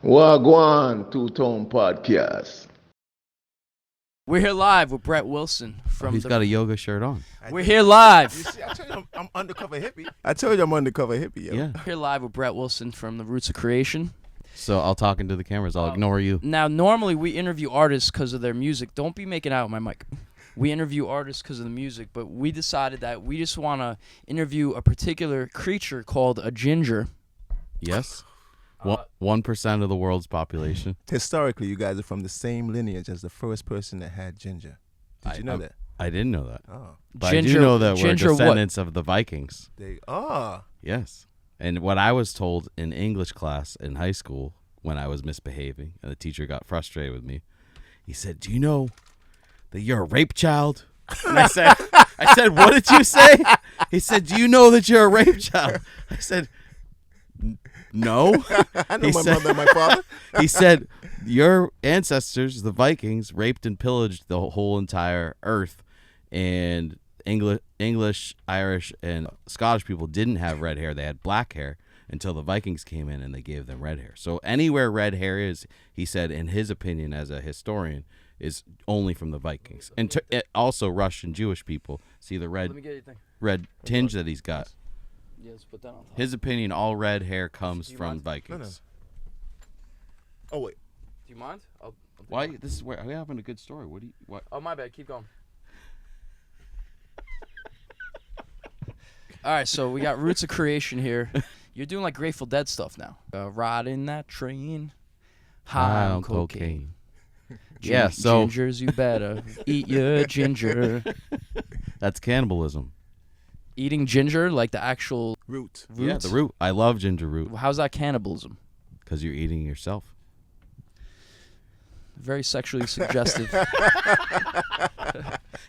Wagwan Two Tone Podcast. We're here live with Brett Wilson from He's got a yoga shirt on. We're here live. You see, I told you I'm undercover hippie. I told you I'm undercover hippie, yo. Yeah. We're here live with Brett Wilson from the Roots of Creation. So I'll talk into the cameras. I'll ignore you. Now, normally we interview artists because of their music. Don't be making out with my mic. We interview artists because of the music, but we decided that we just want to interview a particular creature called a ginger. Yes. 1% of the world's population. Historically, you guys are from the same lineage as the first person that had ginger. Did you know that? I didn't know that. Oh. But I do know that we're ginger what? descendants of the Vikings. They are. Yes. And what I was told in English class in high school when I was misbehaving and the teacher got frustrated with me, he said, "Do you know that you're a rape child?" And I said, "What did you say?" He said, "Do you know that you're a rape child?" I said, "No." I know my mother and my father. He said, "Your ancestors, the Vikings, raped and pillaged the whole entire earth, and English, Irish, and Scottish people didn't have red hair. They had black hair until the Vikings came in and they gave them red hair. So anywhere red hair is," he said, in his opinion as a historian, is only from the Vikings. And also Russian Jewish people see the Let me get your thing. red tinge that he's got. Yeah, let's put that on top. His opinion, all red hair comes from mind? Vikings. Oh, wait. Do you mind? I'll do Why? mine. This is where we having a good story. What do you? What? Oh, my bad. Keep going. All right, so we got Roots of Creation here. You're doing like Grateful Dead stuff now. Riding that train, high on cocaine. Yeah, so Gingers, you better eat your ginger. that's cannibalism. Eating ginger, like the actual Root. root? Yeah, the root. I love ginger root How's that cannibalism? because you're eating yourself. Very sexually suggestive.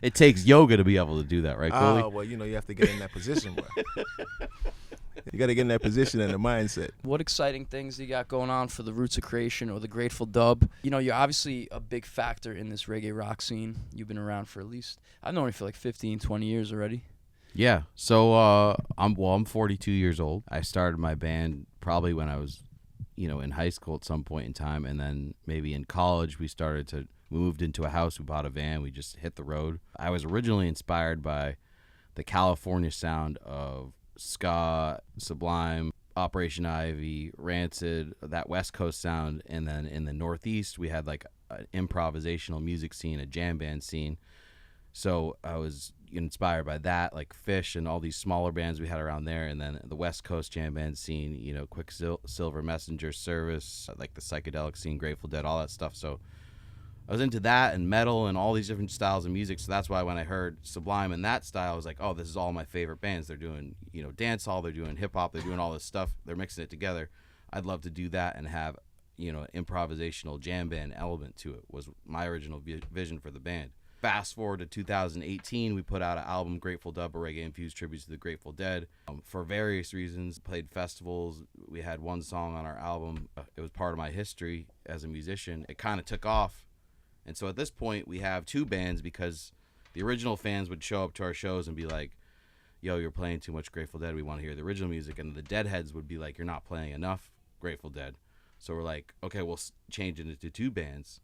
It takes yoga to be able to do that, right, Coolie? Oh, well, you have to get in that position. You got to get in that position and the mindset. What exciting things you got going on for the Roots of Creation or the Grateful Dub? You know, you're obviously a big factor in this reggae rock scene. You've been around for at least, I've known you for like 15, 20 years already. Yeah. So I'm 42 years old. I started my band probably when I was, in high school at some point in time, and then maybe in college we moved into a house, we bought a van, we just hit the road. I was originally inspired by the California sound of ska, Sublime, Operation Ivy, Rancid, that West Coast sound, and then in the Northeast we had like an improvisational music scene, a jam band scene. So I was inspired by that, like Fish and all these smaller bands we had around there, and then the West Coast jam band scene, Quicksilver Messenger Service, like the psychedelic scene, Grateful Dead, all that stuff. So I was into that and metal and all these different styles of music. So that's why when I heard Sublime and that style, I was like, oh, this is all my favorite bands. They're doing, dance hall, they're doing hip hop, they're doing all this stuff. They're mixing it together. I'd love to do that and have, an improvisational jam band element to it was my original vision for the band. Fast forward to 2018, we put out an album, Grateful Dub, a reggae-infused tribute to the Grateful Dead. For various reasons, played festivals. We had one song on our album. It was part of my history as a musician. It kind of took off. And so at this point, we have two bands because the original fans would show up to our shows and be like, yo, you're playing too much Grateful Dead. We want to hear the original music. And the Deadheads would be like, you're not playing enough Grateful Dead. So we're like, okay, we'll change it into two bands.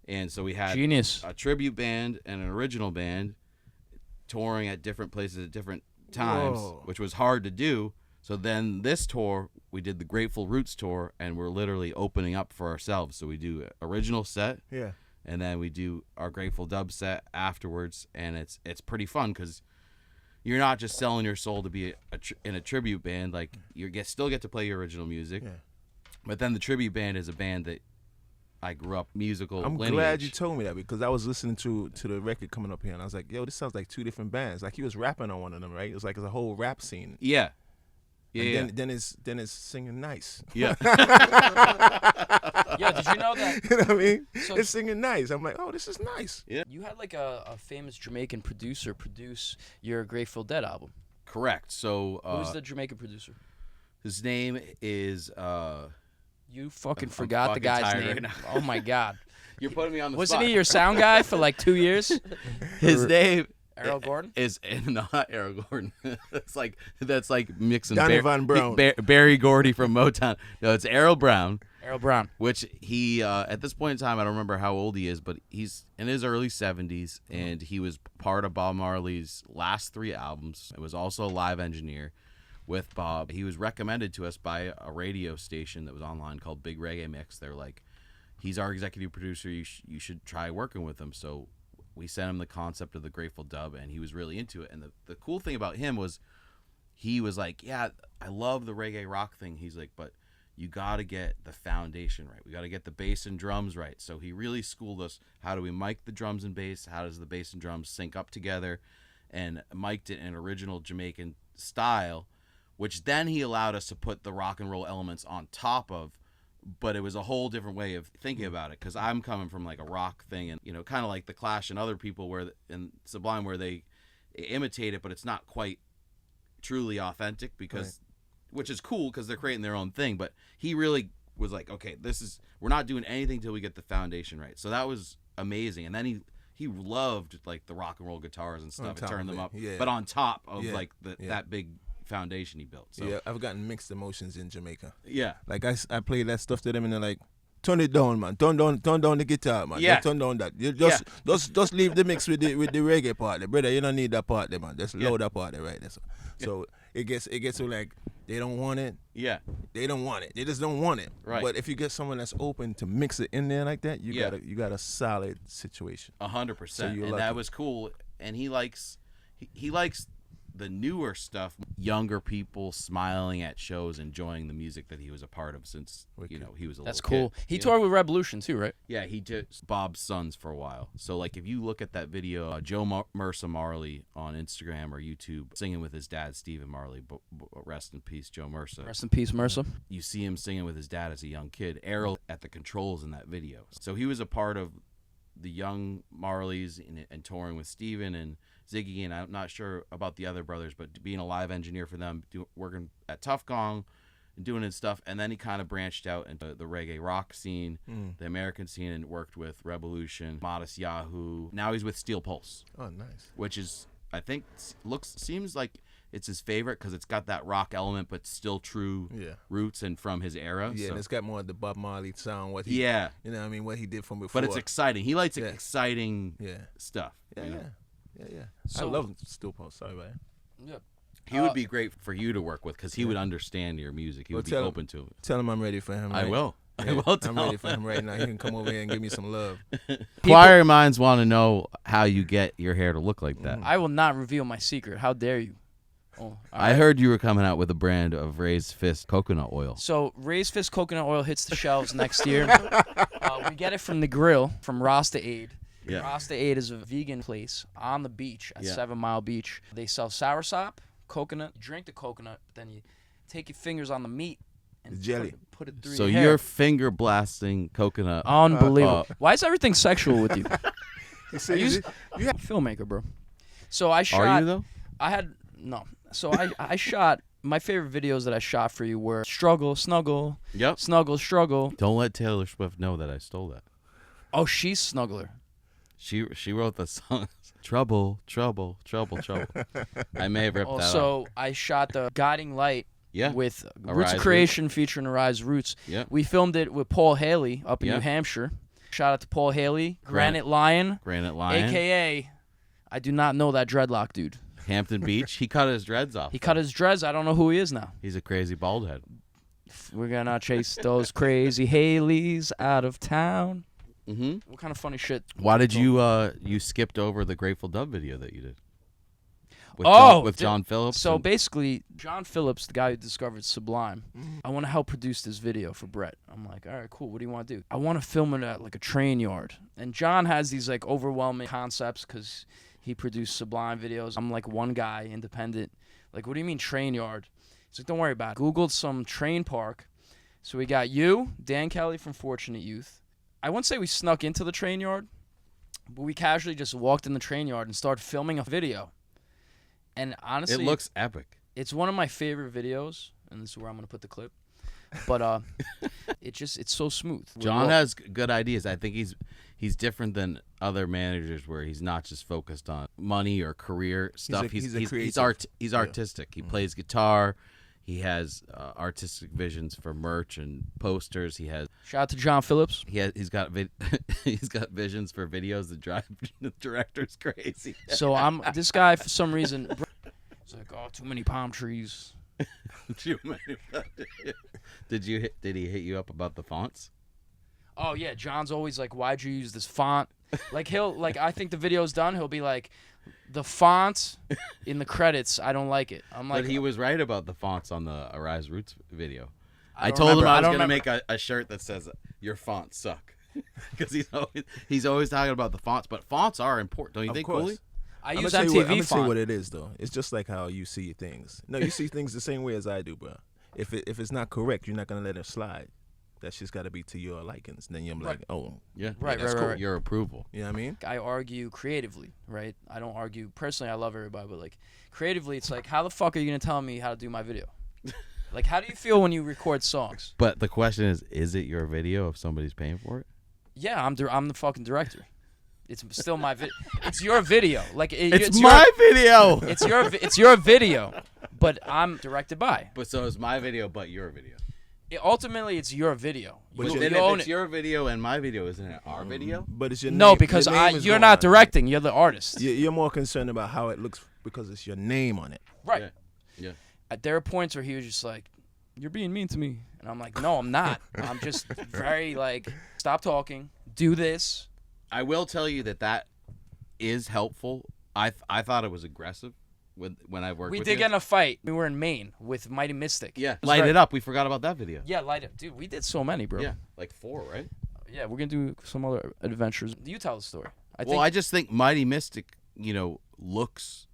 And so we had Genius. a tribute band and an original band touring at different places at different times, which was hard to do. So then this tour, we did the Grateful Roots tour, and we're literally opening up for ourselves. So we do an original set, and then we do our Grateful Dub set afterwards, and it's pretty fun because you're not just selling your soul to be in a tribute band. Like still get to play your original music, but then the tribute band is a band that I grew up musical I'm lineage. glad you told me that because I was listening to the record coming up here and I was like, yo, this sounds like two different bands. Like he was rapping on one of them, right? It was like it's a whole rap scene. Yeah. And then it's singing nice. Yeah. Yeah, did you know that? You know what I mean? So- It's singing nice. I'm like, oh, this is nice. Yeah. You had like a famous Jamaican producer produce your Grateful Dead album. Correct. So Who's the Jamaican producer? his name is You fucking I'm forgot the fucking guy's tired name. right now. Oh my God. You're putting me on the Wasn't spot. he your sound guy for like 2 years? His name Errol Gordon? is not Errol Gordon. that's like mixing Donnie Von Brown. Barry Gordy from Motown. No, it's Errol Brown. Errol Brown. Which he, at this point in time, I don't remember how old he is, but he's in his early 70s, and he was part of Bob Marley's last 3 albums. It was also a live engineer with Bob. He was recommended to us by a radio station that was online called Big Reggae Mix. They're like, he's our executive producer. You should try working with him. So we sent him the concept of the Grateful Dub, and he was really into it. And the cool thing about him was he was like, yeah, I love the reggae rock thing. He's like, but you got to get the foundation right. We got to get the bass and drums right. So he really schooled us. How do we mic the drums and bass? How does the bass and drums sync up together? And mic'd it in original Jamaican style, which then he allowed us to put the rock and roll elements on top of. But it was a whole different way of thinking about it, because I'm coming from like a rock thing, and kind of like the Clash and other people and Sublime, where they imitate it, but it's not quite truly authentic, because which is cool because they're creating their own thing. But he really was like, okay, we're not doing anything till we get the foundation right. So that was amazing. And then he loved like the rock and roll guitars and stuff. It turned them up, but on top of like that big foundation he built. So yeah, I've gotten mixed emotions in Jamaica. Yeah, like I play that stuff to them, and they're like, turn it down, man. Turn down the guitar, man. Yeah. Turn down that. You just leave the mix with the reggae part there, brother. You don't need that part there, man. Just load that part there right there. So it gets to like they don't want it. Yeah. They don't want it. They just don't want it. Right. But if you get someone that's open to mix it in there like that, you got a solid situation. 100%. And that was cool. And he likes the newer stuff, younger people smiling at shows, enjoying the music that he was a part of since he was a little That's kid. cool. He toured with Revolution too, right? Yeah, he did Bob's Sons for a while. So like if you look at that video, Joe Mersa Marley on Instagram or YouTube singing with his dad Stephen Marley, but rest in peace Joe Mersa. Rest in peace, Mersa. You see him singing with his dad as a young kid. Errol at the controls in that video. So he was a part of the young Marleys and touring with Stephen and Ziggy, and I'm not sure about the other brothers, but being a live engineer for them, working at Tough Gong and doing his stuff. And then he kind of branched out into the reggae rock scene, the American scene, and worked with Revolution, Modest Yahoo. Now he's with Steel Pulse. Oh, nice. Which is, I think, seems like it's his favorite because it's got that rock element, but still true roots and from his era. Yeah, so. And it's got more of the Bob Marley sound. What he did from before. But it's exciting. He likes exciting stuff. Yeah. So, I love Steel Pulse. Sorry about that. Yeah. He would be great for you to work with because he would understand your music. He would be open to it. Tell him I'm ready for him. I right? will. Yeah, I will tell I'm ready for him right now. He can come over here and give me some love. Choir minds want to know how you get your hair to look like that. I will not reveal my secret. How dare you? Oh, I heard you were coming out with a brand of Raised Fist coconut oil. So Raised Fist coconut oil hits the shelves next year. We get it from the grill, from Rasta Aid. Yeah. Rasta Aid is a vegan place on the beach at 7 Mile Beach. They sell soursop, coconut. You drink the coconut, then you take your fingers on the meat and The jelly. put it through So your hair. you're finger blasting coconut. Unbelievable. Why is everything sexual with you? You see, You're a filmmaker, bro. So I shot. Are you though? I had no. So I shot. My favorite videos that I shot for you were struggle, snuggle, Yep. snuggle, struggle. Don't let Taylor Swift know that I stole that. Oh, she's snuggler. She wrote the song Trouble, Trouble, Trouble, Trouble. I may have ripped that Also, I shot the Guiding Light with Roots of Arise Creation featuring Arise Roots. Yeah. We filmed it with Paul Haley up in Yeah. New Hampshire. Shout out to Paul Haley, Granite Lion, Granite Lion. a.k.a. I do not know that dreadlock dude. Hampton Beach. He cut his dreads off. He cut his dreads. I don't know who he is now. He's a crazy bald head. We're going to chase those crazy Haleys out of town. Mm-hmm. What kind of funny shit? Why did you skipped over the Grateful Dub video that you did? With John Phillips. So basically, John Phillips, the guy who discovered Sublime, I want to help produce this video for Brett. I'm like, all right, cool. What do you want to do? I want to film it at like a train yard. And John has these like overwhelming concepts because he produced Sublime videos. I'm like one guy, independent. Like, what do you mean train yard? He's like, don't worry about it. Googled some train park. So we got you, Dan Kelly from Fortunate Youth. I wouldn't say we snuck into the train yard, but we casually just walked in the train yard and started filming a video. And honestly, it looks epic. It's one of my favorite videos, and this is where I'm going to put the clip. But it's so smooth. John has good ideas. I think he's different than other managers where he's not just focused on money or career stuff. He's artistic. He plays guitar. He has artistic visions for merch and posters. He has Shout out to John Phillips. he's got he's got visions for videos that drive the directors crazy. So this guy for some reason. He's like, oh, too many palm trees. Did he hit you up about the fonts? Oh yeah, John's always like, why'd you use this font? Like I think the video's done. He'll be like, the font in the credits, I don't like it. I'm like, But he was right about the fonts on the Arise Roots video. I don't told him remember. I I was don't going to make a shirt that says your fonts suck, because he's always talking about the fonts. But fonts are important, don't you think, Coolie? I I'm use gonna MTV tell you font. what it is though. It's just like how you see things. No, you see things the same way as I do, bro. If it's not correct, you're not gonna let it slide. That shit's got to be to your likings. Then you're like, oh, Yeah, Right, that's right, cool. right. Your approval. you know what I mean? I argue creatively, right? I don't argue personally. I love everybody, but like creatively, it's like, how the fuck are you gonna tell me how to do my video? Like, how do you feel when you record songs? But the question is it your video if somebody's paying for it? Yeah, I'm the fucking director. It's still my video. It's your video. Like It's my video. It's your video, but I'm directed by. But so it's my video, but your video. Ultimately, it's your video. But You, you- Then you if own it's it. your video and my video, isn't it our video? But it's your No, name. because your name is you're going not on it. directing. You're the artist. You're more concerned about how it looks because it's your name on it. Right. Yeah. There are points where he was just like, "You're being mean to me," and I'm like, "No, I'm not. I'm just very like, stop talking. Do this." I will tell you that is helpful. I thought it was aggressive when I worked We with did you. get in a fight. We were in Maine with Mighty Mystic. Yeah, It was light very- it up. We forgot about that video. Yeah, light it, dude. We did so many, bro. Yeah, like 4, right? Yeah, we're gonna do some other adventures. You tell the story. I just think Mighty Mystic, looks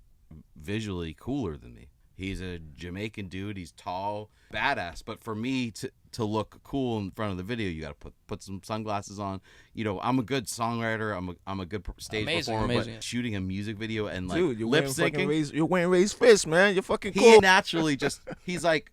visually cooler than me. He's a Jamaican dude. He's tall, badass. But for me to look cool in front of the video, you got to put some sunglasses on. I'm a good songwriter. I'm a good stage performer. Amazing. But shooting a music video and like Dude, you're lip wearing fucking syncing, you're wearing raised fists, man. You're fucking he cool. naturally he's like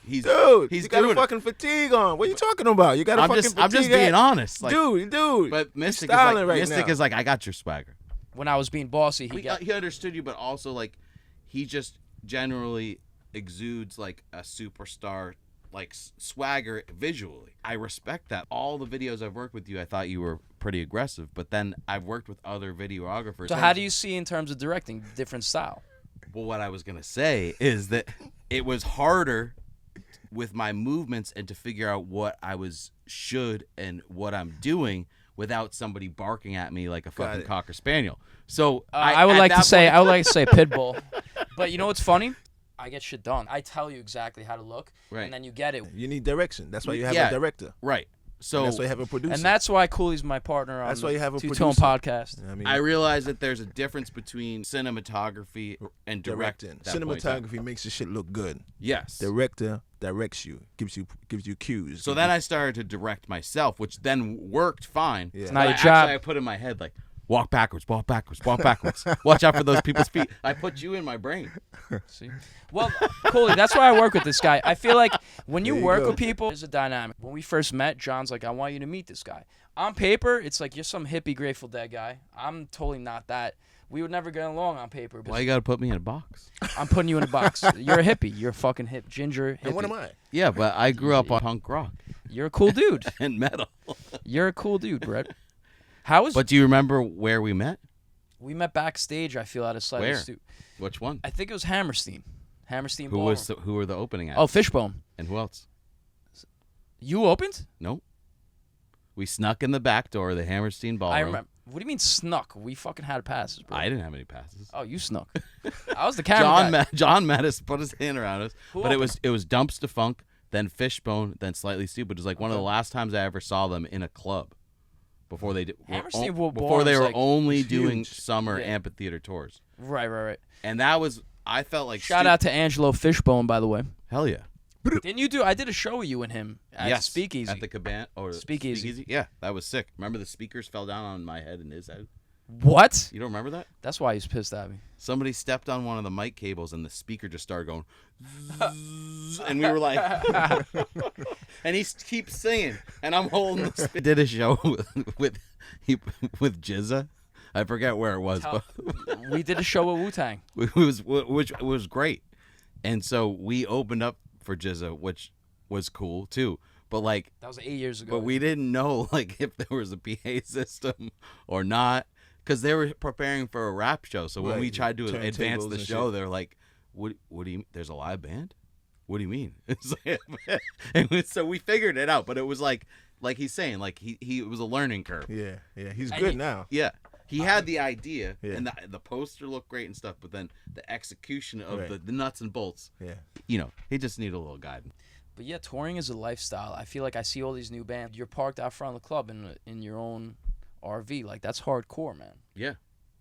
he's Dude, he's you got a doing it. fucking fatigue on. What are you talking about? You got a I'm fucking just fatigue. being honest, like, dude. But Mystic styling right Mystic now. is like, I got your swagger. When I was being bossy, He understood you, but also like he just generally exudes like a superstar like swagger visually. I respect that. All the videos I've worked with you, I thought you were pretty aggressive, but then I've worked with other videographers. So how do you see in terms of directing different style? Well, what I was gonna say is that it was harder with my movements and to figure out what I should and what I'm doing without somebody barking at me like a fucking it. cocker spaniel. So I would at like to that say point- Pitbull, but you know what's funny? I get shit done. I tell you exactly how to look, Right. and then you get it. You need direction. That's why you have Yeah. a director. right. So And that's why you have a producer. And that's why Coolie's my partner on That's why you have a the Two-Tone producer. podcast. You know what I mean, I realize that there's a difference between cinematography and directing. at that point in time. Cinematography makes your shit look good. Yes. Director directs you, gives you cues. So then I started to direct myself, which then worked fine. Yeah. It's not But your actually, job. I put in my head like, walk backwards, walk backwards, walk backwards. Watch out for those people's feet. I put you in my brain. See? Well, Coolie, that's why I work with this guy. I feel like when you There you work go. with people, there's a dynamic. When we first met, John's like, I want you to meet this guy. On paper, it's like, you're some hippie Grateful Dead guy. I'm totally not that. We would never get along on paper. But Why you got to put me in a box? I'm putting you in a box. You're a hippie. You're a fucking hip ginger hippie. and what am I? Yeah, but I grew up on punk rock You're a cool dude. and metal. You're a cool dude, Brett. How was But do you remember where we met? we met backstage? I feel at a slightly Where? Which one? I think it was Hammerstein. Hammerstein. Who Ballroom. who were the opening acts? Oh, Fishbone. And who else? You opened? Nope. We snuck in the back door of the Hammerstein Ballroom. I remember. What do you mean snuck? We fucking had passes, bro. I didn't have any passes. Oh, you snuck. I was the camera guy. John Mattis put his hand around us, Who but opened? it was Dumps to Funk, then Fishbone, then Slightly Stupid. It was like one of the last times I ever saw them in a club. Before they did, Hammerstein before they Ballroom's were like only huge. doing summer Yeah. amphitheater tours, Right. and that was I felt like Shout out to Angelo Fishbone, by the way. hell yeah, Didn't you do? I did a show with you and him at yes, Speakeasy. at the Cabana or Speakeasy. Yeah, that was sick. Remember the speakers fell down on my head and his head. What? You don't remember that? That's why he's pissed at me. Somebody stepped on one of the mic cables and the speaker just started going, zzz, and we were like, and he keeps singing, and I'm holding. The did a show with Jizza. I forget where it was, but We did a show with Wu-Tang. which was great. And so we opened up for Jizza, which was cool too. But like, That was 8 years ago. but we didn't know like if there was a PA system or not, because they were preparing for a rap show. So when Right, we tried to advance turntables the and show, shit. they're like, "What do you? There's a live band? What do you mean?" It's like, so we figured it out. But it was like he's saying, like he it was a learning curve. Yeah, he's And good he- now. Yeah. He had the idea, Yeah. and the poster looked great and stuff, but then the execution of Right. the nuts and bolts, Yeah, he just needed a little guidance. But yeah, touring is a lifestyle. I feel like I see all these new bands. You're parked out front of the club in your own RV. Like, that's hardcore, man. Yeah.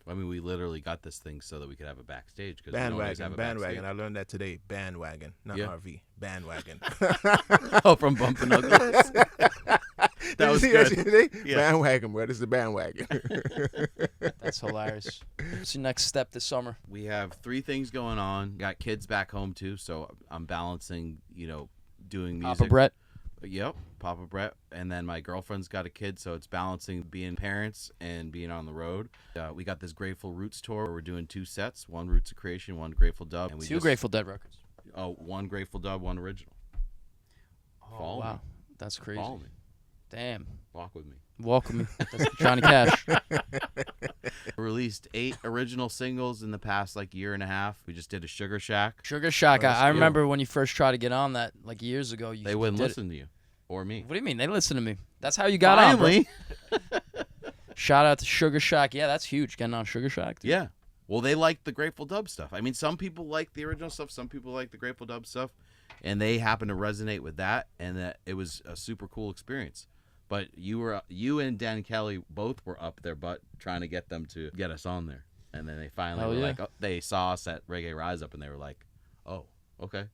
I mean, we literally got this thing so that we could have a backstage. Cause we don't always have bandwagon. a I learned that today. Bandwagon, not Yeah. RV. Bandwagon. backstage. Oh, from Bumpin' Uglies. That was Did you see good. that today? Yeah. Bandwagon, bro. This is the bandwagon. That's hilarious. What's your next step this summer? We have 3 things going on. Got kids back home, too, so I'm balancing, doing music. Papa Brett? Yep, Papa Brett. And then my girlfriend's got a kid, so it's balancing being parents and being on the road. We got this Grateful Roots tour where we're doing 2 sets, one Roots of Creation, one Grateful Dub. And we Two just- Grateful Dead records. Oh, one Grateful Dub, one original. Oh, Follow wow. me. That's crazy. Follow me. Damn. Walk with me. Walk with me. That's Johnny Cash. Released 8 original singles in the past year and a half. We just did a Sugar Shack. Sugar Shack. That's I cool. remember when you first tried to get on that years ago. They wouldn't did it. listen to you or me. What do you mean? They listen to me. That's how you got on, bro. Finally. Shout out to Sugar Shack. Yeah, that's huge. Getting on Sugar Shack. Dude. Yeah. Well, they like the Grateful Dub stuff. I mean, some people like the original stuff. Some people like the Grateful Dub stuff. And they happen to resonate with that. And that it was a super cool experience. But you and Dan Kelly both were up their butt trying to get them to get us on there. And then they finally Hell were yeah. like, they saw us at Reggae Rise Up and they were like, oh, okay.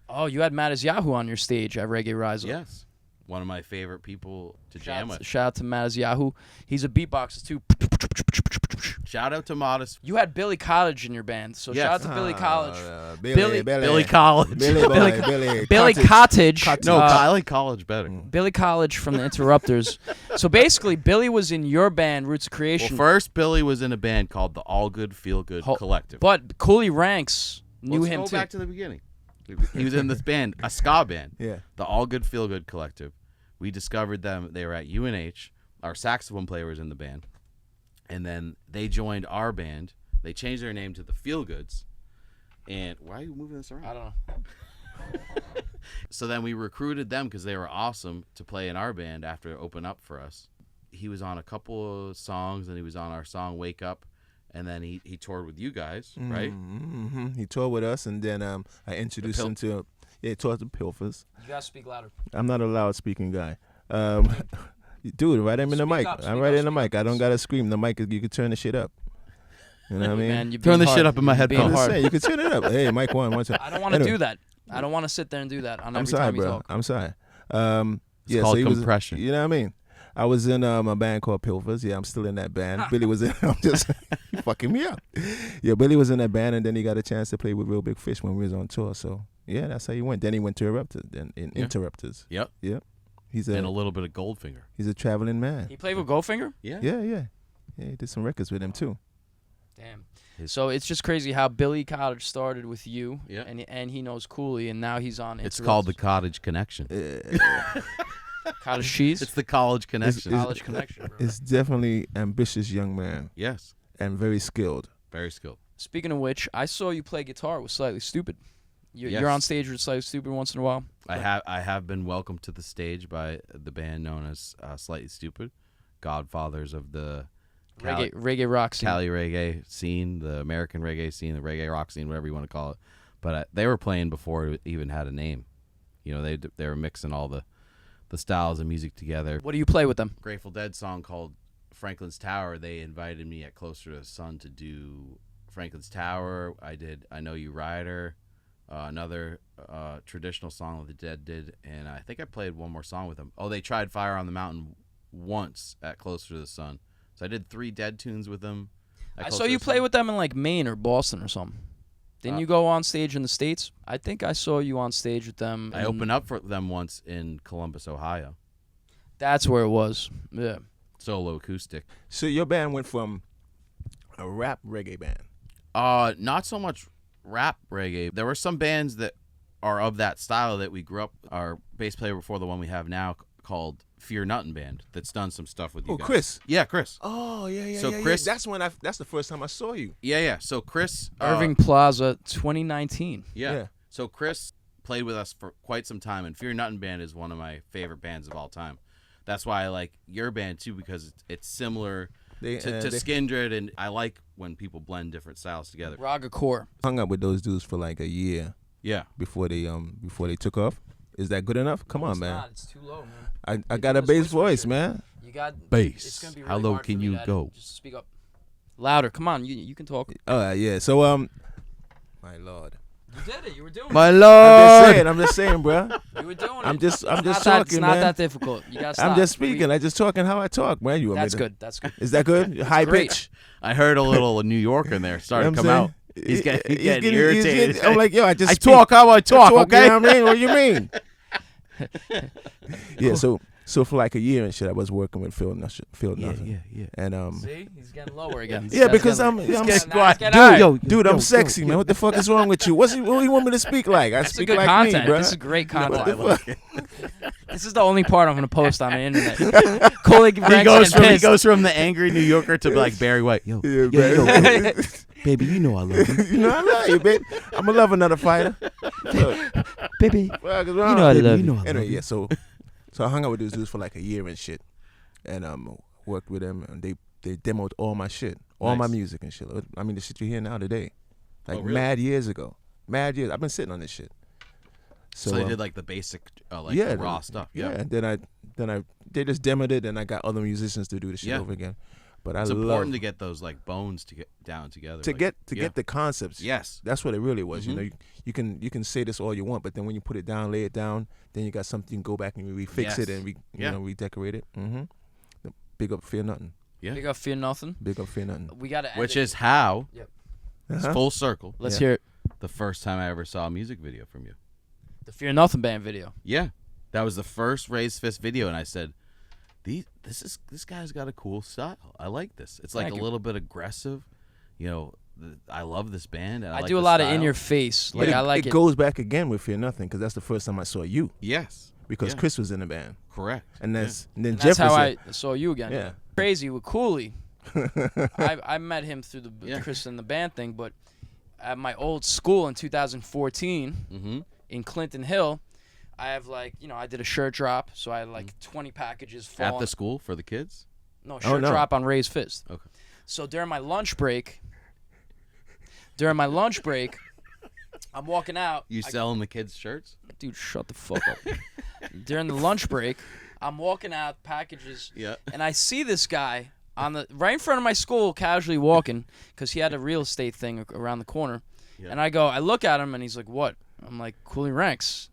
Oh, you had Matt as Yahoo on your stage at Reggae Rise Up. Yes. One of my favorite people to jam with. Shout out to Matt as Yahoo. He's a beatboxer too. Shout out to Modest. You had Billy College in your band, so Yes. shout out to Billy College. Billy Billy College. Billy boy, Billy. Billy Cottage. No, I like College better. Billy College from the Interrupters. So basically, Billy was in your band, Roots of Well, Creation. first, Billy was in a band called the All Good Feel Good Collective. But Coolie Ranx knew Let's him go too. back to the beginning. He was in this band, a ska band, Yeah. the All Good Feel Good Collective. We discovered them. They were at UNH. Our saxophone player was in the band. And then they joined our band. They changed their name to the Feel Goods. And why are you moving this around? I don't know. So then we recruited them because they were awesome to play in our band after it opened up for us. He was on a couple of songs, and he was on our song Wake Up. And then he toured with you guys, right? Mm-hmm. He toured with us, and then I introduced him to he toured the Pilfers. You gotta speak louder. I'm not a loud speaking guy. Dude, right in the Speak mic. up, I'm speak right up, in the speak mic. up. I don't gotta scream. The mic is you can turn the shit up. You know what I mean? Man, you're Turn being the hard. shit up in my You're being I'm headphones. just hard. saying, you can turn it up. Hey, mic one time. I don't want to Anyway. do that. I don't want to sit there and do that on I'm every sorry, time you bro. talk. I'm sorry. It's called so he was- compression. you know what I mean? I was in a band called Pilfers. Yeah, I'm still in that band. Billy was in. I'm just you fucking me up. Yeah, Billy was in that band, and then he got a chance to play with Real Big Fish when we was on tour. So yeah, that's how he went. Then he went to Interrupters. Yep. He's And a little bit of Goldfinger. he's a traveling man. He played with Goldfinger? Yeah. Yeah. He did some records with him too. Damn. His- So it's just crazy how Billy College started with you, Yeah. and he knows Cooley, and now he's on. It's called the Cottage Connection. Cottage Cheese. It's the College Connection. College Connection, bro. It's definitely ambitious young man Yes. and very skilled. Very skilled. Speaking of which, I saw you play guitar with Slightly Stupid. You're Yes. on stage with Slightly Stupid once in a while. I have been welcomed to the stage by the band known as Slightly Stupid, godfathers of the Reggae rock scene. Cali reggae scene, the American reggae scene, the reggae rock scene, whatever you want to call it. But they were playing before it even had a name. You know, they were mixing all the styles of music together. What do you play with them? Grateful Dead song called Franklin's Tower. They invited me at Closer to the Sun to do Franklin's Tower. I did I Know You Rider, another traditional song that the Dead did, and I think I played one more song with them. Oh, they tried Fire on the Mountain once at Closer to the Sun. So I did 3 Dead tunes with them. at I Closer saw to you the play Sun. with them in like Maine or Boston or something. Didn't you go on stage in the States? I think I saw you on stage with them. I opened up for them once in Columbus, Ohio. That's where it was. Yeah. Solo acoustic. So your band went from a rap reggae band. Not so much rap reggae. There were some bands that are of that style that we grew up. Our bass player before the one we have now called Fear Nuttin' Band that's done some stuff with you guys. Chris. Yeah, Chris. Oh, yeah. So yeah, Chris- yeah. That's the first time I saw you. Yeah. So Chris. Irving Plaza, 2019. Yeah. So Chris played with us for quite some time, and Fear Nuttin' Band is one of my favorite bands of all time. That's why I like your band too, because it's similar to Skindred, and I like when people blend different styles together. Raga Core. Hung up with those dudes for like a year. Yeah. Before they took off. Is that good enough? Come on, man. It's too low, man. I got a bass voice, man. You got bass. It's gonna be really How low hard can for me you to go? Just speak up. Louder. Come on, you can talk. Yeah. So my lord. You did it. You were doing My it. lord. I'm just saying, bro. You were doing it. I'm just It's talking, not man. that difficult. You gotta stop. I'm just speaking. I just talking how I talk, man. You want me That's to- good. That's good. Is that good? High great. pitch. I heard a little New Yorker in there starting to You know come what out. I'm He's saying? getting irritated. I'm like, yo, I I talk how I talk, okay? You know what I mean? What you mean? Yeah. So for like a year and shit, I was working with Phil Nothing. Yeah. And See, he's getting lower again. yeah, because I'm getting dude, high. dude, I'm sexy, man. What the fuck is wrong with you? What do you want me to speak like? I That's speak good like content. me, bro. This is great What content. the fuck? This is the only part I'm gonna post on the internet. Coolie Ranx He goes getting from pissed. the angry New Yorker to like Barry White. Yo, Yeah, yo, man. baby, you know I love you. You know I love you, babe. I'ma love another fighter. Baby, Fuck is you wrong? know I love Baby, you. Anyway, yeah. So I hung out with these dudes for like a year and shit, and worked with them, and they demoed all my shit, all my Nice. music and shit. I mean, the shit you hear now today, like Oh, really? mad years ago, mad years. I've been sitting on this shit. So they did like the basic, yeah, the raw stuff. Yeah, and then they just demoed it, and I got other musicians to do the shit Yeah. over again. But It's I love important to get those like bones to get down together. to like, get yeah. the concepts. Yes. That's what it really was. You Mhm. know, you can say this all you want, but then when you put it down, lay it down, then you got something. You go back and you refix Yes. it and Yeah. redecorate it. Big up, fear nothing. Yeah. Big up, fear nothing. Big up, fear nothing. We gotta. End Which it. is how it's Uh-huh. full circle. Let's Yeah. hear it. The first time I ever saw a music video from you. The Fear Nothing band video. Yeah, that was the first Raised Fist video, and I said, "This guy's got a cool style. I like this. It's like Thank a you. little bit aggressive. You know, I love this band. And I I like do a the lot of style." in your face. But Like I like it it. goes back again with fear nothing because that's the first time I saw you Yes, because Yeah. Chris was in the band, correct. and then And Jeff that's how was I saw you again. Yeah. Crazy with Coolie. I met him through the Yeah. Chris and the band thing, but at my old school in 2014 Mm-hmm. in Clinton Hill, I have I did a shirt drop, so I had like 20 packages full. At the school for the kids. No, shirt no. drop on Raised Fist. Okay. So during my lunch break, I'm walking out. You selling the kids shirts? Dude, shut the fuck up. During the lunch break, I'm walking out, packages, Yeah. and I see this guy right in front of my school, casually walking, because he had a real estate thing around the corner. Yeah. And I look at him, and he's like, "What?" I'm like, "Coolie Ranx."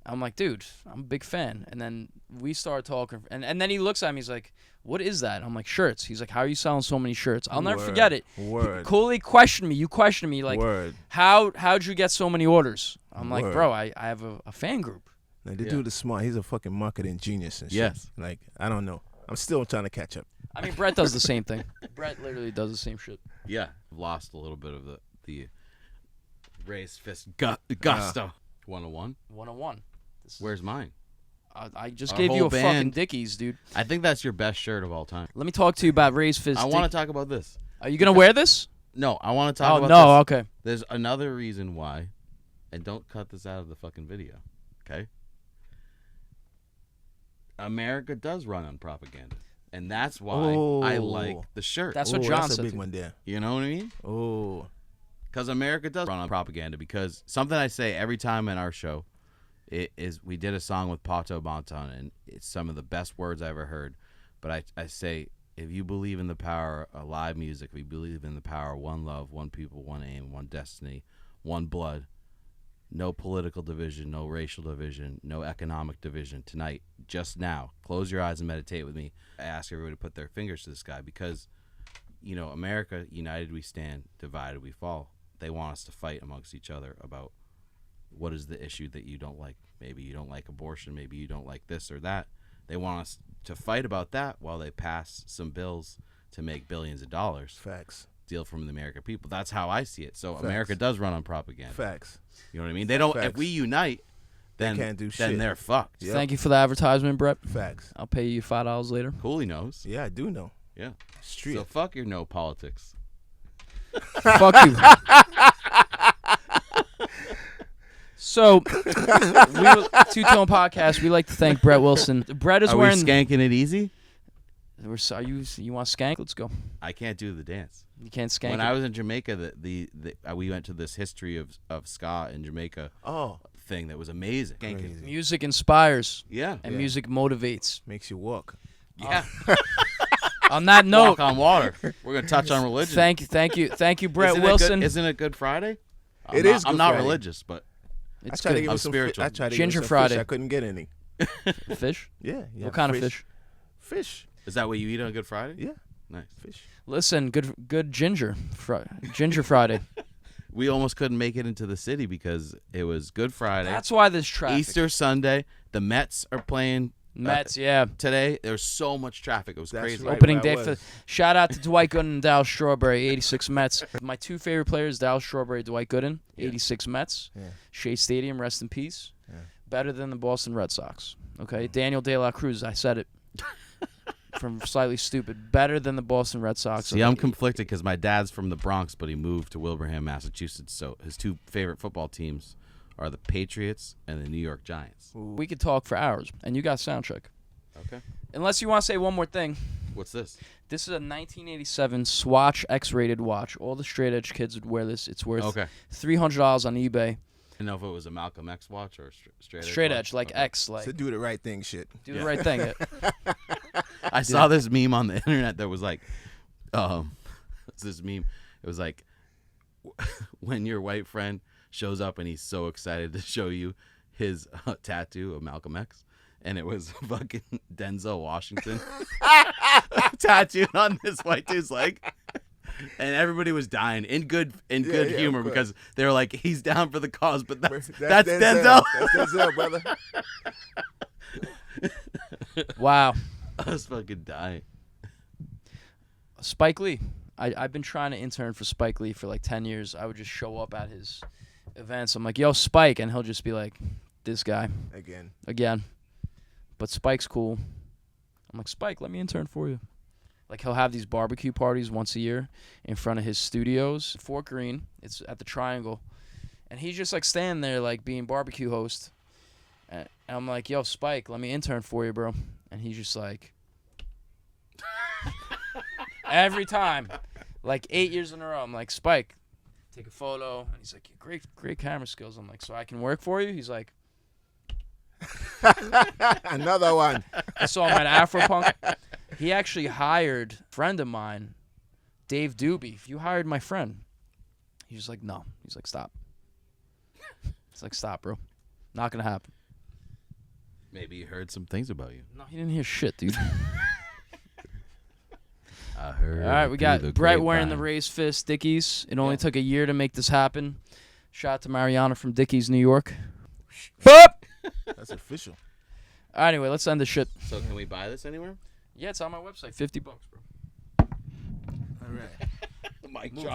I'm like, "Dude, I'm a big fan." And then we start talking, and then he looks at me, he's like, "What is that?" I'm like, "Shirts." He's like, "How are you selling so many shirts?" I'll never forget it. Word. Coolie questioned me. You questioned me, like, Word. how'd you get so many orders? I'm like, Word. "Bro, I have a fan group." Like, the Yeah. dude is smart. He's a fucking marketing genius and shit. Yes. Like, I don't know. I'm still trying to catch up. I mean, Brett does the same thing. Brett literally does the same shit. Yeah. Lost a little bit of the Raised Fist gusto. 101. 101. This is- Where's mine? I just Our gave you whole a fucking band- Dickies, dude. I think that's your best shirt of all time. Let me talk to you about Raised Fist. I want to talk about this. Are you gonna wear this? No, I want to talk Oh about no. this. Okay. There's another reason why, and don't cut this out of the fucking video, okay? America does run on propaganda, and that's why I like the shirt. That's what John That's a said big to me. one there. You know what I mean? Oh. Because America does run on propaganda. Because something I say every time in our show is we did a song with Pato Bonton, and it's some of the best words I ever heard. But I say, if you believe in the power of live music, if you believe in the power of one love, one people, one aim, one destiny, one blood, no political division, no racial division, no economic division. Tonight, just now, close your eyes and meditate with me. I ask everybody to put their fingers to the sky because, you know, America, united we stand, divided we fall. They want us to fight amongst each other about what is the issue that you don't like. Maybe you don't like abortion. Maybe you don't like this or that. They want us to fight about that while they pass some bills to make billions of dollars. Facts. steal from the American people. That's how I see it. So Facts. America does run on propaganda. Facts. You know what I mean? They don't. If Facts. we unite, then can't do then shit. they're fucked. Yep. Thank you for the advertisement, Brett. Facts. I'll pay you $5 later. Coolie knows. Yeah, I do know. Yeah. Street. So fuck your no politics. Fuck you. So, Two-Tone Podcast, we like to thank Brett Wilson. Brett is Are wearing... we skanking it easy? You want skank? Let's go. I can't do the dance. You can't skank When it. I was in Jamaica, we went to this history of ska in Jamaica thing that was amazing. Crazy. Music inspires, Yeah. and music motivates. Makes you walk. Yeah. On that note, Walk on water. We're gonna touch on religion. thank you, Brett Isn't Wilson. Isn't it Good Friday? It is I'm Good not Friday. religious, but It's I tried to good. give I'm him some spiritual. I tried to Ginger give him some Friday. Fish. I couldn't get any. Fish? Yeah. What kind of fish? Fish. is that what you eat on Good Friday? Yeah. Nice. Fish. Listen, good ginger Friday. We almost couldn't make it into the city because it was Good Friday, That's why there's traffic. Easter Sunday. The Mets are playing Mets, yeah. today. There's so much traffic. It was That's crazy. right. Opening where I day for was. shout out to Dwight Gooden and Dallas Strawberry, 86 Mets. My two favorite players, Dallas Strawberry, Dwight Gooden, 86 Mets. Yeah. Shea Stadium, rest in peace. Yeah. Better than the Boston Red Sox. Okay, Daniel De La Cruz, I said it. From Slightly Stupid, better than the Boston Red Sox. See, I'm conflicted because my dad's from the Bronx, but he moved to Wilbraham, Massachusetts. So his two favorite football teams are the Patriots and the New York Giants. We could talk for hours, and you got sound check. Okay. Unless you want to say one more thing. What's this? This is a 1987 Swatch X-rated watch. All the straight edge kids would wear this. It's worth Okay. $300 on eBay. I know if it was a Malcolm X watch or a straight edge. Straight watch. edge, like Okay. X, like So do the right thing, shit. do the right thing. I saw this meme on the internet that was like, it's this meme. It was like, when your white friend shows up and he's so excited to show you his tattoo of Malcolm X, and it was fucking Denzel Washington tattooed on this white dude's leg. And everybody was dying in good humor of course. because they were like, he's down for the cause, but that's Denzel. That's Denzel, brother. Wow. I was fucking dying. Spike Lee. I've been trying to intern for Spike Lee for like 10 years. I would just show up at his events. I'm like, yo, Spike. And he'll just be like, this guy. Again. But Spike's cool. I'm like, Spike, let me intern for you. Like, he'll have these barbecue parties once a year in front of his studios. Fort Greene. It's at the Triangle. And he's just, like, standing there, like, being barbecue host. And I'm like, yo, Spike, let me intern for you, bro. And he's just like... Every time. Like, 8 years in a row. I'm like, Spike, take a photo. And he's like, great camera skills. I'm like, so I can work for you? He's like... Another one. I saw him at Afropunk. He actually hired a friend of mine, Dave Doobie. If you hired my friend, he's just like, no. He's like, stop. He's like, stop, bro. Not going to happen. Maybe he heard some things about you. No, he didn't hear shit, dude. I heard. All right, we through got the Brett wearing the grapevine. raised fist Dickies. It only Yeah. took a year to make this happen. Shout out to Mariana from Dickies, New York. Boop! That's official. Anyway, let's end the shit. So can we buy this anywhere? Yeah, it's on my website. $50, bro. All right. Mic drop.